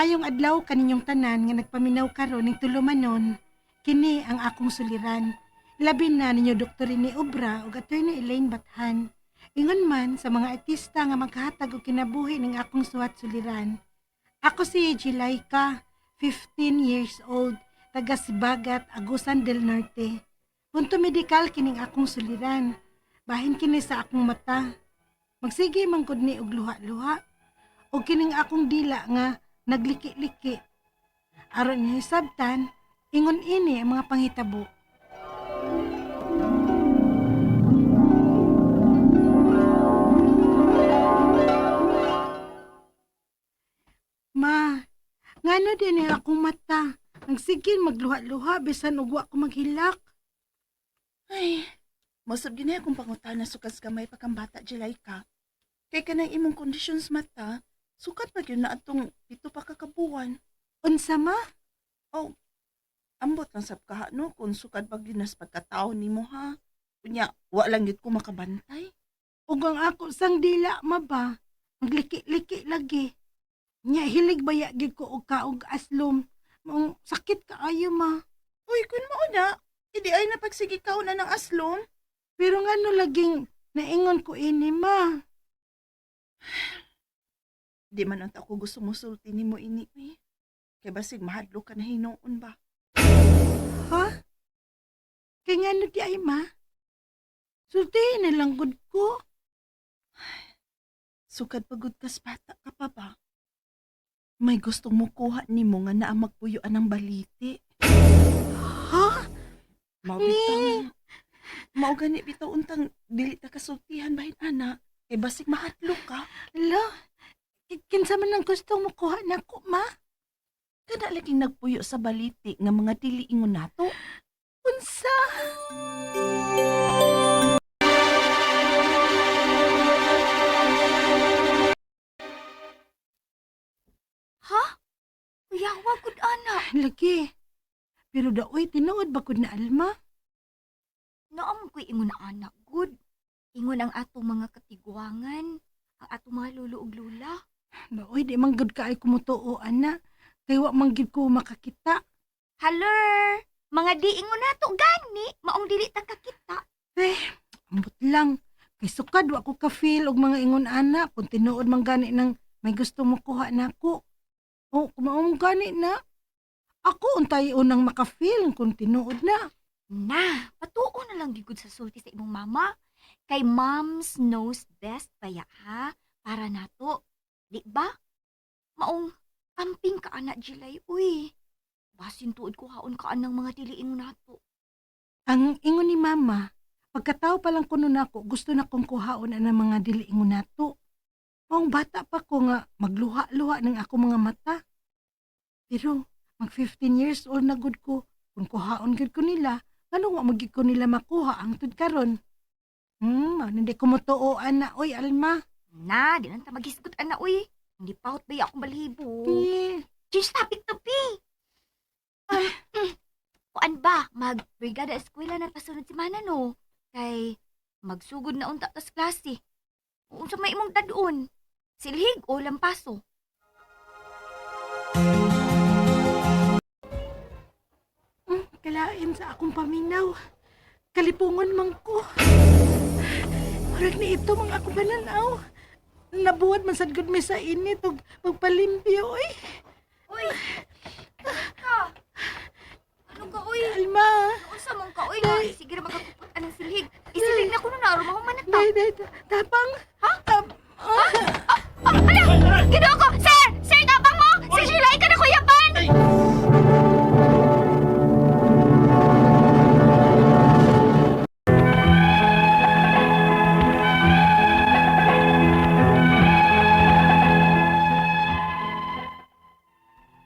Maayong adlaw kaninyong tanan nga nagpaminaw karon ning tulumanon. Kini ang akong suliran. Labi na ninyo Dr. ni Obra ug Attorney Elaine Bathan. Ingon man sa mga artista nga maghatag og kinabuhi ning akong suwat suliran. Ako si Jilaika, 15 years old, taga Sibagat, Agusan del Norte. Punto medikal kining akong suliran. Bahin kini sa akong mata. Magsige man gud ni og luha-luha. O kining akong dila nga nagliki-liki. Aron ni sabtan, ingon ini ang mga panghitabo. Ma, ngano din akong mata. Nagsigil magluha-luha bisan ugwa ko maghilak. Ay, masab gini akong pangutana sukas gamay pa kang bata, Jilaika. Kay kanang imong conditions mata, sukat pa yun na atong 7 pa kakabuan. Unsa ma? Oh, ambot lang sab kaha no kung sukat pag yun nas pagkatao nimo ha. Kunya, wa lang yun ko makabantay. Ug ang ako sang dila ma ba? Magliki-liki lagi. Nya hilig baya gid ko og kaog aslom. Maong sakit kaayo ma. Uy, kun mo na, hindi ay napagsigi ka na ng aslom. Pero ngano laging naingon ko ini ma. Di man ang ako gusto mo sulti nimo ini, uy. Kay basig mahadlo ka na hinuon ba? Ha? Kaya ngano di ay ma? Sultihin na lang gud ko. Sukad pagod kas bata ka pa ba? May gustong mo kuha nimo nga naa magpuyuan ng baliti. Ha? Mao bitaw. Mao gani bitaw untang dili ta kasultihan bahin ana. Kay basig mahadlo ka. Ala, kinsa man ang gusto mo kuha nako ma? Kada laging nagpuyo sa baliti nga mga dili ingon nato. Unsa? Ha? Kuyawa gud ana. Lagi. Pero daoy tinuod ba gud na alma? Naam ko'y ingon na anak gud. Ingon ang atong mga katiguangan, ang atong mga lolo ug lula. Daoy di man gud kaay kumutuo ana. Kay wa man gid ko makakita. Haler, mga di ingon nato gani, maong dili ta kakita. Ambot lang. Kay sukad wa ko ka-feel og mga ingon ana kung tinuod man gani nang may gusto mo kuha nako. O kumaong gani na. Ako untay unang maka-feel kung tinuod na. Na, patuo na lang gigud sa sulti sa imong mama. Kay moms knows best baya ha, para nato. Di ba? Maong camping ka anak Jilay, uy. Basin tuod ko haon ka anang mga dili ingon nato. Ang ingon ni mama, pagkatao pa lang kuno nako, gusto na kong kuhaon ang mga dili ingon nato. Maong bata pa ko nga magluha-luha ng ako mga mata. Pero mag 15 years old na gud ko, kung kuhaon gud ko nila, ngano wa magid ko nila makuha ang tud karon. Hindi ko motuoan na, oy Alma. Na, di lang ta maghisgot ana, uy. Hindi paut ba akong balibo. Eh, Change topic to P. Kuan ba, mag-brigada eskwela na pasunod si Mana no? Kay magsugod na unta tas klase. Unsa may imong dadun? Silhig o lampaso? kalain sa akong paminaw. Kalipungon man ko. Marag ni ito mga akong pananaw. Nabuhat man sad gud mi sa init ug pagpalimpyo, oy. Uy! Ka! Ano ka, uy? Alma. Unsa man ka, uy? Nga, sige ra magkakupot anang silhig. Isilig na ko na na, rumahong man na Day, tapang. Ha? Ala! Ginoo ko! Sir! Sir, tabang mo! Si July ka na kuyapan!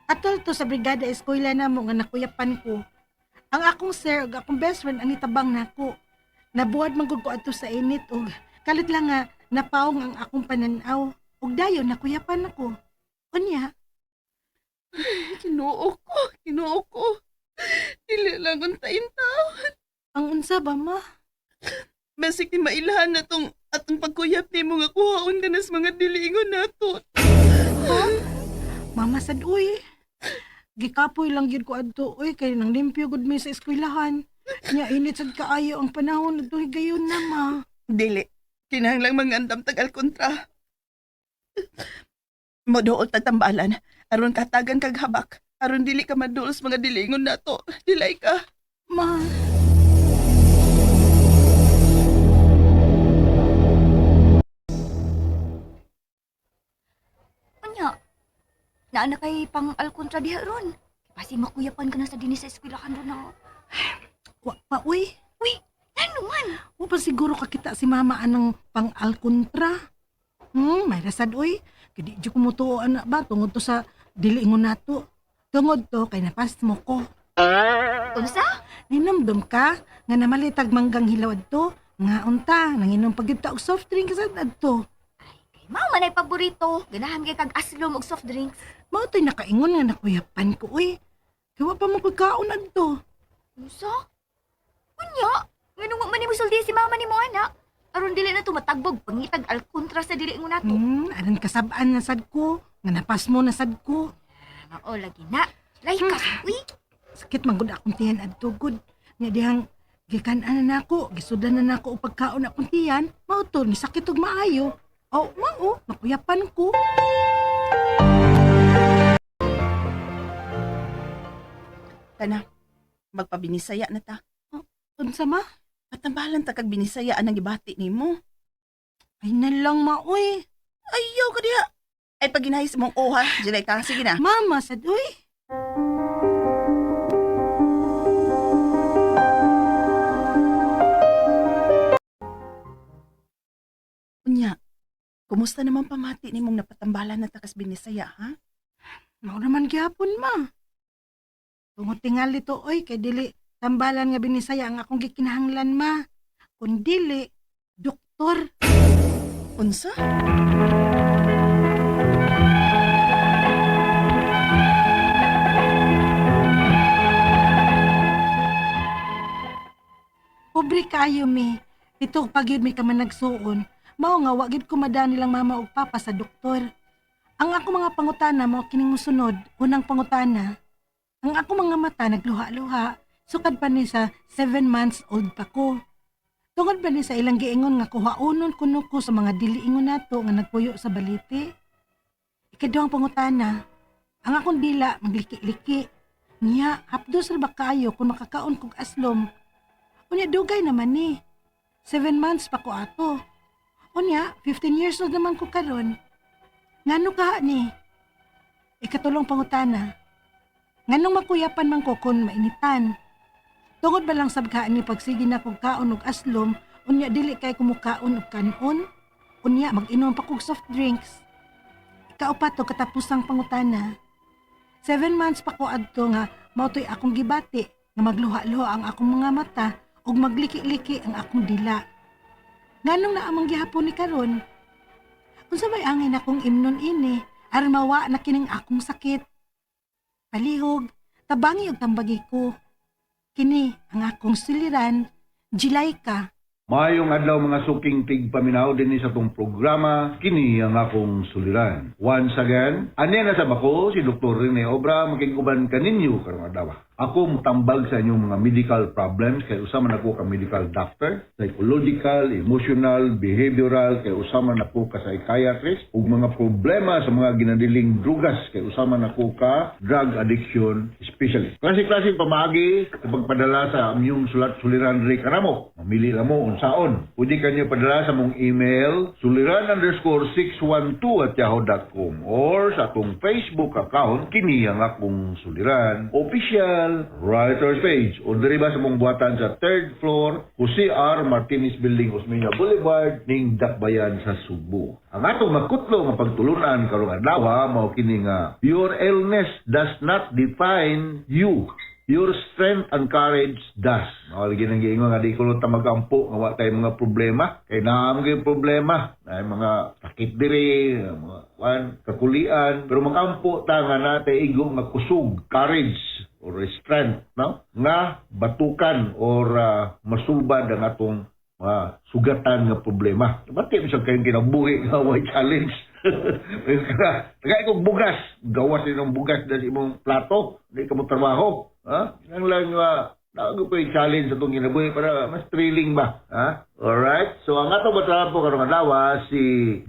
Atol to sa brigada eskwela namo nga nakuyapan ko. Ang akong sir ug akong best friend ang nitabang nako. Nabuhat man gud ko adto sa init ug kalit lang nga napawong ang akong pananaw ug dayon nakuyapan ako. Unya, Kinuo ko. Dili lang untain tao. ang unsa ba ma? Basig ni mailahan na tong atong pagkuyap ni mo nga kuhaon ka nas mga dili ingon nato. Mama sad uy. Gikapoy lang gyud ko adto uy kay nang limpyo gud mi sa eskwelahan. Nya init sad kaayo ang panahon adto higayon na ma. Dili. Kinahanglang mangandam tagal kontra. Modool tatambalan. Aron katagan kag habak. Aron dili ka maduol sa mga dilingon nato. Dilay ka. Ma, Anya, naana kay pang alkontra diha ron. Pasi makuyapan ka na sa dinis sa eskwelahan ron na. wa pa uy. Uy, ano man? Wa pa siguro kakita si mama anang pang alkontra. May rasad uy. Kadi di ko mutuo anak ba tungod to sa dilingon nato. Tungod to kay napas mo ko. Unsa? Ninamdom ka nga namalitag manggang hilaw adto. Nga unta nanginom pagyud og soft drink sa adto. Kay mao man ay paborito. Ganahan kay kag aslom og soft drinks. Mao to'y nakaingon nga nakuyapan ko uy. Kaya wa pa mo pagkaon adto. Unsa? Unya, nganong man ni musulti si mama ni mo anak. Aron dili na to matagbog pangitag alkontra sa dili ngo nato. Aron kasabaan na sad ko. Nga napas mo na sad ko. Mao lagi na. Lay ka sa uy. Sakit man gud akong tiyan adto gud. Nga dihang gikanan na nako, gisudan na nako og pagkaon akong tiyan. Mao to ni sakit ug maayo. Oh, mao, nakuyapan ko. Kana. Magpabinisaya na ta. Unsa ma? Patambalan ta kag binisayaan ang gibati nimo. Ay nalang maoy. Ayaw ka diha. Ay pag ginahis mong oha, dilay ka. Sige na. Mama sad uy. Unya. Kumusta naman pamati nimong napatambalan na takas binisaya, ha? Mao naman gyapon ma. Tungod tingali to oy kay dili tambalan nga binisaya ang akong gikinahanglan ma. Kun dili doktor. Unsa? Pobre kayo mi. Ito pagyud mi ka man nagsuon. Mao nga wa gid ko madani lang mama ug papa sa doktor. Ang ako mga pangutana mao kining mosunod. Unang pangutana. Ang ako mga mata nagluha-luha. Sukad pa ni sa 7 months old pa ko. Tungod ba ni sa ilang giingon nga kuhaunon kuno ko sa mga diliingon nato nga nagpuyo sa balite. Ikaduhang pangutana. Ang akong dila magliki-liki. Niya, hapdos ra ba kayo kung makakaon kog aslom? Unya dugay naman ni. 7 months pa ko ato. Unya, 15 years old naman ko karon. Ngano ka ni? Ikatulong pangutana. Nganong makuyapan man ko kung mainitan? Tungod ba lang sabkaan ni pagsige na kog kaon og aslom, unya dili kay kumukaon og kanon? Unya mag-inom pa kog soft drinks. Ikaupat to katapusang pangutana. 7 months pa ko adto nga mao toy akong gibati nga magluha-luha ang akong mga mata ug magliki-liki ang akong dila. Nganong naamang gihapon ni karon? Unsa may angin akong imnon ini aron mawa na kining akong sakit? Palihog, tabangi og tambagi ko. Kini ang akong suliran, Jilayka. Mayong adlaw mga suking tigpaminaw din sa tong programa, kini ang akong suliran. Once again, anya na sa bako si Dr. Rene Obra makiguban kaninyo karong adlaw. Ako mutambag sa inyong mga medical problems kay usama na ko ka medical doctor, psychological, emotional, behavioral kay usama na ko ka psychiatrist ug mga problema sa mga ginadiling drugas kay usama na ko ka drug addiction specialist. Klase-klase pamagi sa pagpadala sa amyong sulat-suliran Ray Karamo. Mamili lang mo unsaon. Pwede kanyo padala sa mong email suliran_612@yahoo.com or sa atong Facebook account kini ang akong suliran official writer's page o diri ba sa mong buhatan sa 3rd floor Jose R. Martinez Building, Osmeña Boulevard ning Dakbayan sa Subo. Ang atong makutlo nga pagtulunan karong adlaw mao kini nga your illness does not define you. Your strength and courage does. Lagi nang giingon nga di ko ta magampo nga wa tay mga problema. Kay naam gyud problema. Ay mga sakit diri, mga kakulian, pero magampo ta nga natay igo nga kusog, courage or strength, no? Nga batukan or masulbad ang atong sugatan nga problema. Bakit misal kayong kinabuhi nga way challenge? Tagay kong bugas. Gawas din ng bugas na imong plato. Hindi ka mo trabaho. Yan lang nago pa yung challenge sa itong kinabuhi para mas thrilling ba? Alright? So, ang ato batrahan po karong adlaw si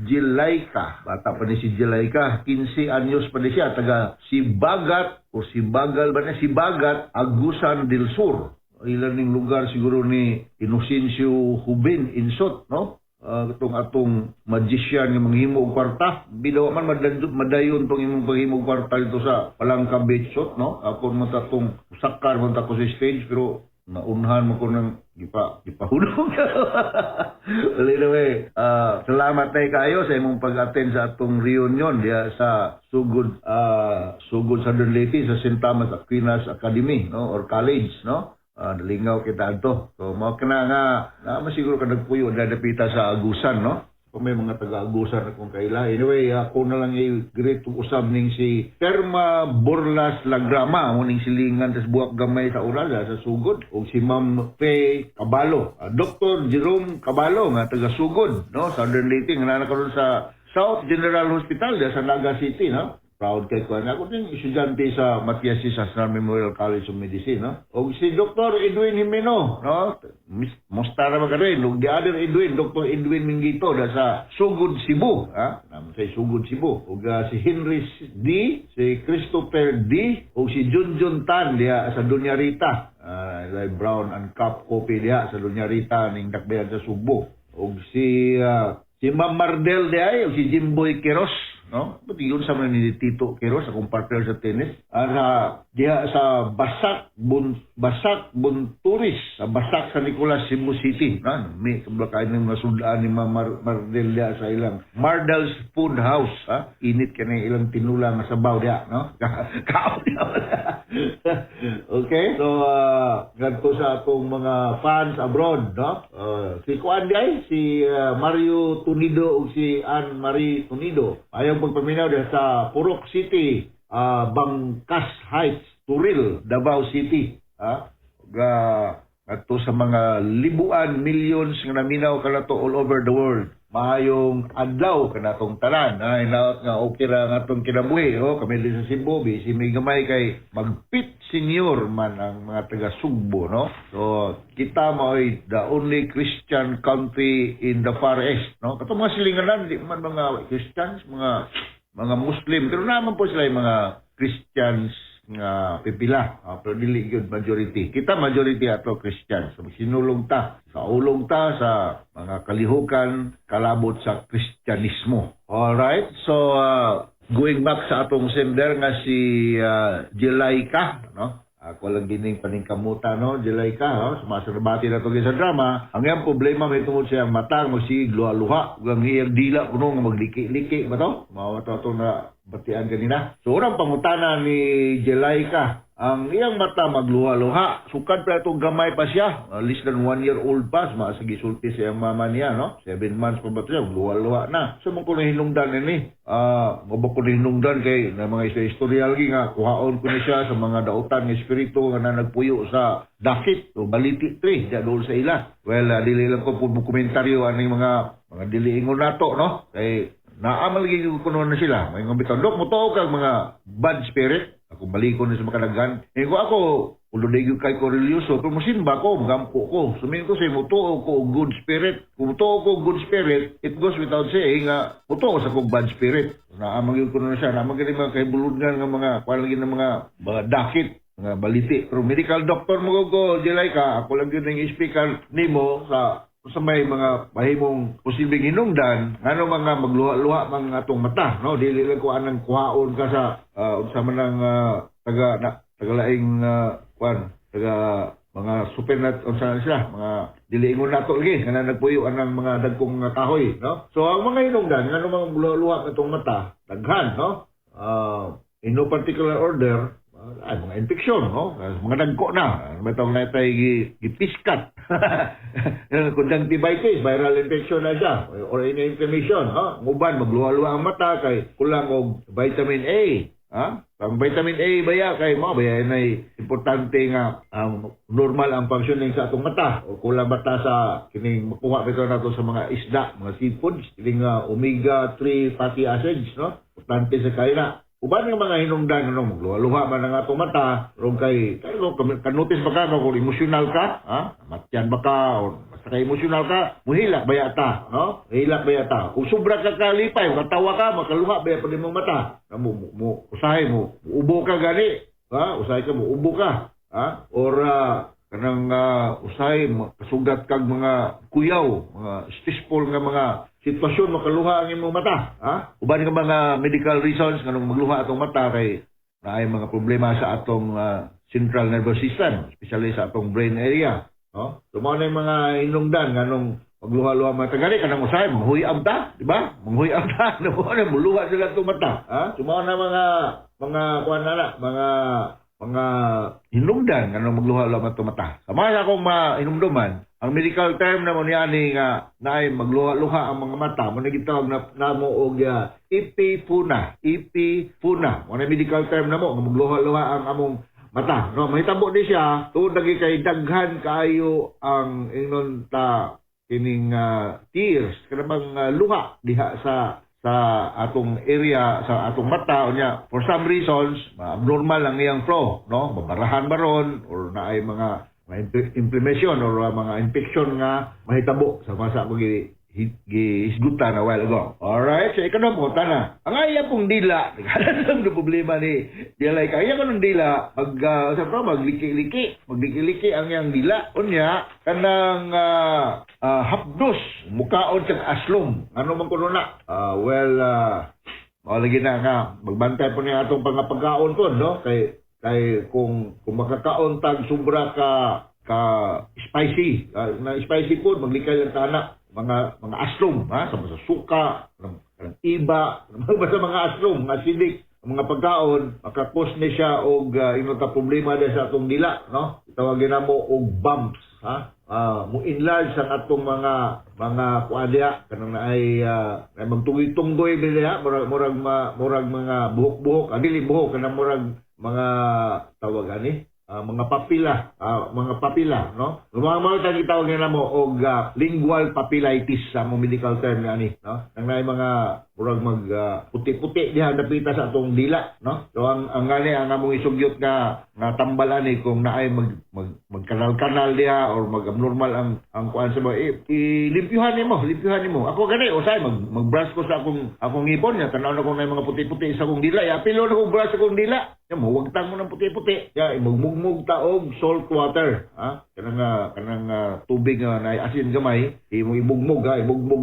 Jilaika. Bata pa ni si Jilaika. 15 anyos pa ni siya. Taga Sibagat o Sibagal ba na? Sibagat, Agusan del Sur. Ilan ning lugar siguro ni Inocencio Hubin Insot, no? Itong atong magician nga manghimo og kwarta. Bidaw man madayon tong imong paghimo og kwarta dito sa Palangka Beach Shot, no? Ako man tatong sakar man ta ko sa stage pero naunhan mo ko ng gipahulog. Well, anyway, salamat tayo kayo sa imong pag-attend sa atong reunion diya sa Sugod Southern Leyte sa St. Thomas Aquinas Academy, no? Or college, no? Nalingaw kita ato. So, mao kana nga, masiguro ka nagpuyo dadapita sa Agusan, no? Kung may mga taga-Agusan na kung kaila. Anyway, ako na lang i-greet usab ning si Perma Borlas Lagrama, muning silingan sa buwak gamay sa Uraga, sa Sugod. O si Ma'am Faye Cabalo. Dr. Jerome Cabalo, nga taga-Sugod, no? Southern Leyte, nga nanakaroon sa South General Hospital, sa Naga City, no? Proud kay ko na ako din estudyante sa Matias Sasnar Memorial College of Medicine, no? O si Dr. Edwin Jimeno, no? Mostara magarin, ug the other Edwin, Dr. Edwin Mingito da sa Sugod Cebu, Naman sa Sugod Cebu. Ug si Henry D, si Christopher D, ug si Junjun Tan diha sa Doña Rita. Brown and cup coffee diha sa Doña Rita ning dakbayan sa Subo. Ug si Ma'am Mardel diha, ug si Jimboy Quiros, no? Pati yun sa mga ni Tito Quiros, akong partner sa tennis. Diya sa Basak Bunturis, sa Basak sa Nicolas, Cebu City. May kablakain ng mga sundaan ni Mardel diya sa ilang Mardal's Food House. Init ka na ilang tinulang na sabaw diya, no? Kao diya. Okay? So, ganito sa atong mga fans abroad, no? Si Kuan diya, si Mario Tunido o si Anne Marie Tunido. Ayaw pagpaminaw dahil sa Purok City, Bangkas Heights, Turil, Davao City. Ato sa mga libuan, millions nga naminaw ka na to all over the world. Mahayong adlaw ka na itong tanan. Inaot nga okay ra nga itong kinabuhi. Kami din sa Cebu, si may gamay kay magpit senior man ang mga taga-Sugbo, no? So, kita mo ay the only Christian country in the Far East, no? Katong mga silinganan, di man mga Christians, mga Muslim, pero naman po sila yung mga Christians nga pipila, pero dili gyud majority. Kita majority ato Christians. So, sinulong ta, sa ulong ta sa mga kalihukan kalabot sa Kristyanismo. Alright, so going back sa atong sender nga si Jilaika, no? Ako lang gining paningkamuta, no? Jilaika, no? Sumasarbati na to sa drama. Ang iyang problema may tungod siyang mata, magsigig luha-luha. Ang iyang dila, kuno nga magliki-liki ba to? Mawa to na batian kanina. So, unang pangutana ni Jilaika, ang iyang mata magluha-luha. Sukad pa itong gamay pa siya. Less than 1 year old pa. Sige sulti sa iyang mama niya, no? 7 months pa ba ito siya? Luha-luha na. So, mga ko na hinungdan ini. Mabak ko na hinungdan kay na mga historial nga. Kuhaon ko na siya sa mga dautan ng espiritu nga na nagpuyo sa dakit o baliti tree. Diya doon sa ila. Well, dili lang ko po komentaryo aning mga diliingon nato, no? Kay naamal gigil ko na sila. May mga bitaw, Dok, mutuo kang mga bad spirit. Ako baliko na sa makadaghan. Kung ako, ulodegyo kay ko religyoso, pero musimba ko, magampo ko. Sumin ko sa'yo, mutuo ko good spirit. Kung mutuo ko good spirit, it goes without saying nga, mutuo sa kong bad spirit. Naamagil ko na siya. Naamagil mga kahibulungan ng mga, palagi ng mga dakit, mga baliti. Pero medical doctor mo ko, Jilaika, ako lang yun ang speaker nimo sa may mga mahimong posibleng hinungdan, ano mga magluha-luha mga atong mata, no? Dili lang ko anang kuhaon ka sa unsa man ang tagalaing taga mga supernat unsa sila, mga diliingon nato lagi kana nagpuyo anang mga dagkong mga kahoy, no? So ang mga hinungdan ano mga magluha-luha atong mata, daghan, no? In no particular order, ay mga infeksyon, no? Mga dagko na. Matong na tayo gipiskat. Conjunctivitis, viral infection na siya. Or any inflammation, no? Nguban, magluha-luha ang mata kay kulang og vitamin A. Ha? Ang vitamin A baya kay mo baya nay importante nga normal ang functioning sa atong mata o kulang mata sa kining makuha bitaw nato sa mga isda, mga seafoods, kining omega 3 fatty acids, no? Importante sa kaina. Uban nga mga hinungdan ano magluha-luha man ang atong mata, ron kay kanotis ba ka kung emotional ka, ha? Matyan ba ka o basta kay emotional ka, muhilak baya ta, no? Hilak baya ta. Kung sobra ka kalipay, katawa ka, makaluha baya pa imong mata. Mo usahay mo, ubo ka gani, ha? Usahay ka mo ubo ka, ha? Or kanang usahay kasugat kag mga kuyaw, mga stressful nga mga sitwasyon makaluha ang imong mata, ha? Uban nga mga medical reasons nganong magluha atong mata kay naay mga problema sa atong central nervous system, especially sa atong brain area, no? So mao na yung mga hinungdan nganong magluha-luha mata gani kanang usahay manghuyab ta, di ba? Manghuyab ta, no? Muluha sila atong mata, ha? So mao na mga kuan na mga hinungdan nganong magluha-luha atong mata. Sama sa akong hinumduman, ang medical term na mo niani nga naay magluha-luha ang mga mata mo nagitawag na namo og epipuna. Mo na medical term na mo nga magluha-luha ang among mata. No, mahitabo ni siya tuod lagi kay daghan kaayo ang ingnon ta kining tears kanang luha diha sa atong area sa atong mata unya for some reasons abnormal ang iyang flow, no? Babarahan baron or naay mga inflammation or mga infection nga mahitabo sa masa ko gihisgutan a while ago. Alright, so ikaw mo tana. Ang iya pong dila, ang problema ni Dilay ka. Iya kanang dila magliki-liki ang yang dila unya kanang hapdos mukaon sa aslom. Ano man kuno na? Lagi na nga magbantay po niya atong pagkaon ko, no? Kay kung makakaon tag sobra ka spicy na spicy food maglikay lang tanak mga aslom, ha, sa suka ng iba basta mga aslom mga acidic mga pagkaon makakos ni siya og inota problema din sa atong dila, no? Tawagin namo og bumps, ha? Mo enlarge sa atong mga kuadya kanang naay magtunggoy-tunggoy bilya murag mga buhok-buhok dili buhok kanang murag mga tawag ani mga papila, no? Lumang tawag gitawag nila mo og lingual papillitis sa medical term ani, no? Nang naay mga murag puti-puti diha dapita sa atong dila, no? So ang gani ang among isugyot nga tambalan ni kung naay magkanal-kanal diha or mag-abnormal ang kuan sa mo limpyuhan nimo. Ako gani usay mag-brush ko sa akong ngipon nya tanaw na kung naay mga puti-puti sa akong dila, apilo na ko brush sa akong dila. Ya mo wagtang mo ng puti-puti. Ya imugmug ta og salt water, ha? Kanang tubig nga naay asin gamay, imugmug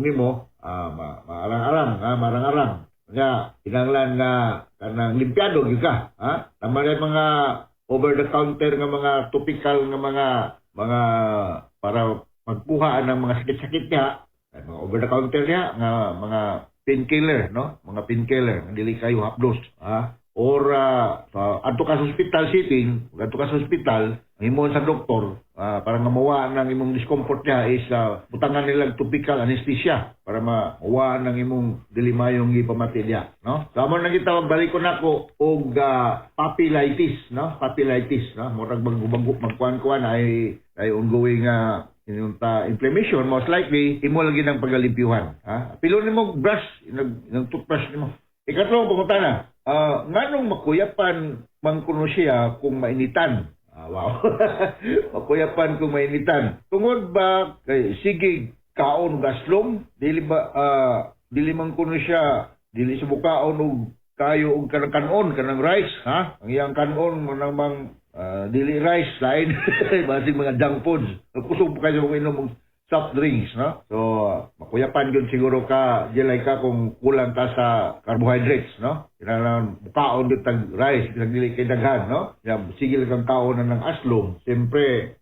nimo. Marang-arang. Nga, kinanglan nga kanang limpyado gyud ka, ha? Tama na mga over the counter nga mga topical nga mga para magpuhaan ng mga sakit-sakit niya, mga over the counter niya nga mga painkiller, no? Mga painkiller nga dili kayo hapdos, ha? Or adto ka sa hospital sitting, adto ka sa hospital, ang imong sa doktor para mamuwa ng imong discomfort niya is butangan nila topical anesthesia para mamuwa ng imong dilimayong ipamati niya, no? Samo nang gitawag balik ko nako og papillitis, no? Papillitis, no? Murag magkuan-kuan ay ongoing inflammation, most likely imo lagi ng pagalimpyuhan, ha? Pilo nimo brush, nang toothbrush nimo. Ikatlong pangutana, nganong makuyapan man kuno siya kung mainitan? Wow. Makuyapan kung mainitan. Tungod ba kay sige kaon gaslom, dili man kuno siya, dili sa bukaon og kayo og kanon kanang rice, ha? Ang iyang kanon mo namang dili rice lain basig mga junk foods. Kusog kayo kung inom soft drinks, no? So, makuyapan yun siguro ka, dilay ka kung kulang ka sa carbohydrates, no? Kailangan bukaon yun tag rice, dili kay daghan, no? Sigil kang kaon na ng aslom. Siyempre,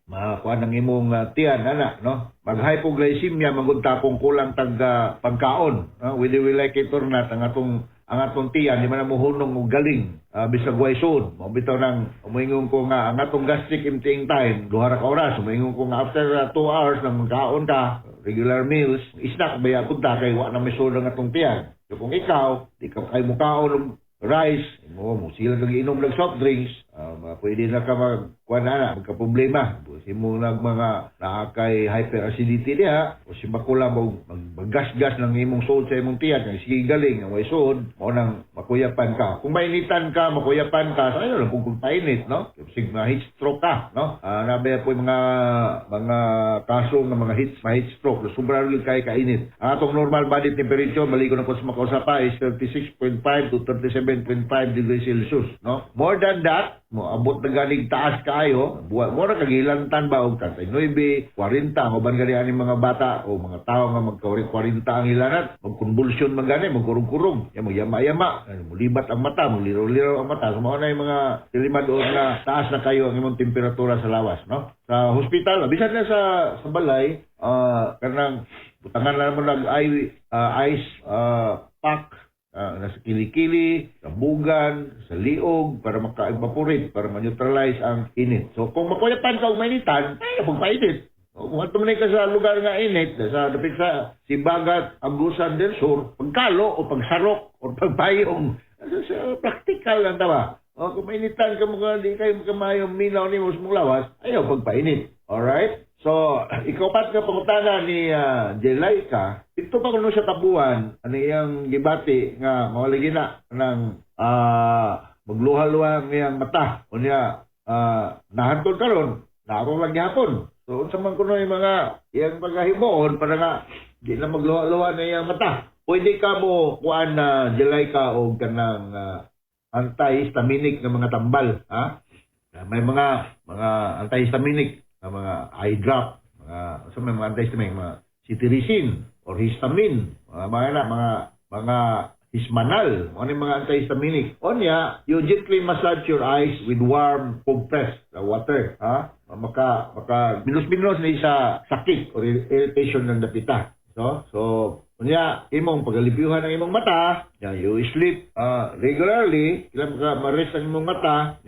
makakuha ng imong tiyan, anak, no? Mag-hypoglycemia, magunta kung kulang tag pagkaon, no? Whether we like it or not, ang atong tiyan, di man na muhunong og galing, bisag waisod. Mabitaw nang umingon ko nga, ang atong gastric emptying time, 2 ka oras. Umingon ko nga, after 2 hours nang magkaon ka, regular meals, snack, baya punta kay wa na may soda ng atong tiyan. So kung ikaw, di ka kayo mukaon rice, mo sila kang inom ng soft drinks, pwede na ka magka-problema. Mo nag mga nakakay hyperacidity diha, o si bakula mo maggasgas ng imong suod sa imong tiyan, ng sige galing, ang way suod, mo nang makuyapan ka. Kung mainitan ka, makuyapan ka, sa lang kung painit, no? Sig na heat stroke ka, no? Nabi po yung mga kaso ng mga heat stroke, sobra rin kay kainit. Ang atong normal body temperature, balik ko na po sa makausapa, is 36.5 to 37.5 degrees Celsius, no? More than that, mo abot na galing taas kaayo, mo ra kagilantan ba og 39, 40, o ban gali ani mga bata o mga tao nga magka-40 ang ilanat, magkonvulsyon man gani, magkurong-kurong, ya magyama-yama, mulibat ang mata, muliraw-liraw ang mata. So mao na yung mga tilimadoon na taas na kayo ang imong temperatura sa lawas, no? Sa hospital, bisan na sa balay, kanang butangan na mo nag ice pack, nasa kilikili, sa bugan, sa liog, para maka-evaporate, para ma-neutralize ang init. So, kung makuyapan ka o mainitan, ay, pagpainit. O, kung atumanay ka sa lugar nga init, sa dapit sa Sibagat, Agusan del Sur, pagkalo o pagsarok o pagpayong, sa practical lang tama. O, kung mainitan ka mga, di kayo kamayong minaw ni Mos mong lawas, ayaw pagpainit. Alright? So, ikapat nga pangutana ni Jelaika, ito pa kuno sa tabuan, ano iyang gibati nga mawalagi na ng magluha-luha ngayang mata. O niya, nahantod karon, naarong lang gihapon. So, unsa man kuno yung mga iyang pagkahimuon para nga di na magluha-luha na iyang mata. Pwede ka mo kuan na Jelaika o kanang antihistaminic na mga tambal, ha? May mga antihistaminic na mga eye drop, mga antihistaminic, mga cetirizine or histamine, mga hismanal, mga antihistaminic. O niya, you gently massage your eyes with warm compressed water, ha? Maka minus-minus na isa sakit or irritation ng dapita. So unya imong pagalipyuhan ang imong mata, you sleep regularly, ilang ka ma-rest ang imong mata,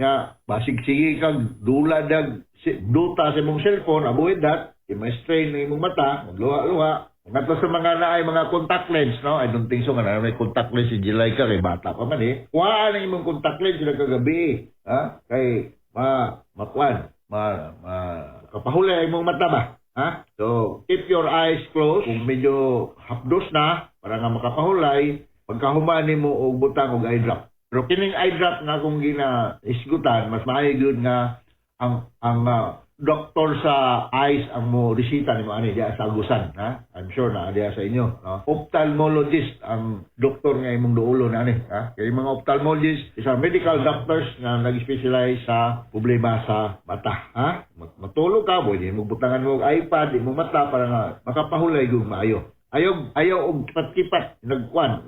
basig sige kag duta sa imong cellphone, avoid that, i-strain ng imong mata, magluha-luha. Ngato sa mga naay mga contact lens, no? I don't think so nga na may contact lens si Jelaika kay bata pa man eh. Kuhaan ang imong contact lens sila kagabi, ha? Kay kapahuli ang imong mata ba? Ha? So, keep your eyes closed. Kung medyo hapdos na, para nga makapahulay, pagkahuman mo og butang og eye drop. Pero kining eye drop nga kung gina-isgutan, mas maayo gyud nga ang doktor sa eyes ang mo resita nimo ani diya sa Agusan, ha? I'm sure na diya sa inyo, no? Ophthalmologist ang doktor nga imong duulo na ani, ha? Kay mga ophthalmologist is medical doctors na nag-specialize sa problema sa mata, ha? Matulog ka, pwede mo butangan mo og iPad imong mata para nga makapahulay gyud maayo. Ayaw og kipat-kipat nagkuan.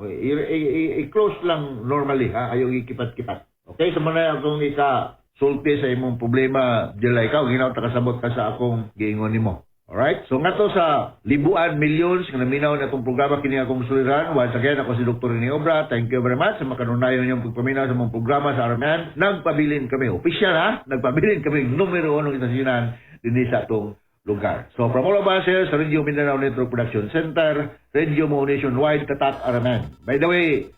I-close lang normally, ha? Ayaw ikipat-kipat. Okay, so manay akong sulti sa imong problema, Jelaika, ginaw ta kasabot ka sa akong giingon nimo. Alright? So nga to sa libuan, millions, nga naminaw na itong programa kini akong suliran. Once again, ako si Dr. Rene Obra. Thank you very much sa makanunayon niyong pagpaminaw sa mong programa sa Araman. Nagpabilin kami. Official ha? Nagpabilin kami numero 1 itasyonan din sa itong lugar. So from all of us here sa Radio Mindanao Network Production Center, Radio Mo Nationwide, Tatak Araman. By the way,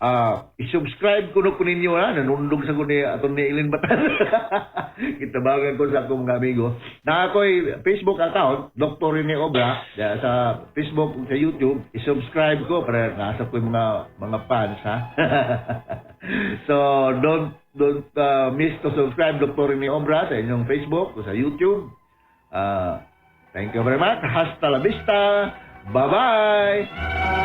i-subscribe ko ninyo ha, nanundog sa ko ni atong ni Ilin Batan. Kitabagan ko sa akong mga amigo. Na ako'y Facebook account, Dr. Rene Obra, sa Facebook, sa YouTube, i-subscribe ko para nasa ko yung mga fans ha. So don't miss to subscribe Dr. Rene Obra sa inyong Facebook o sa YouTube. Thank you very much. Hasta la vista. Bye-bye.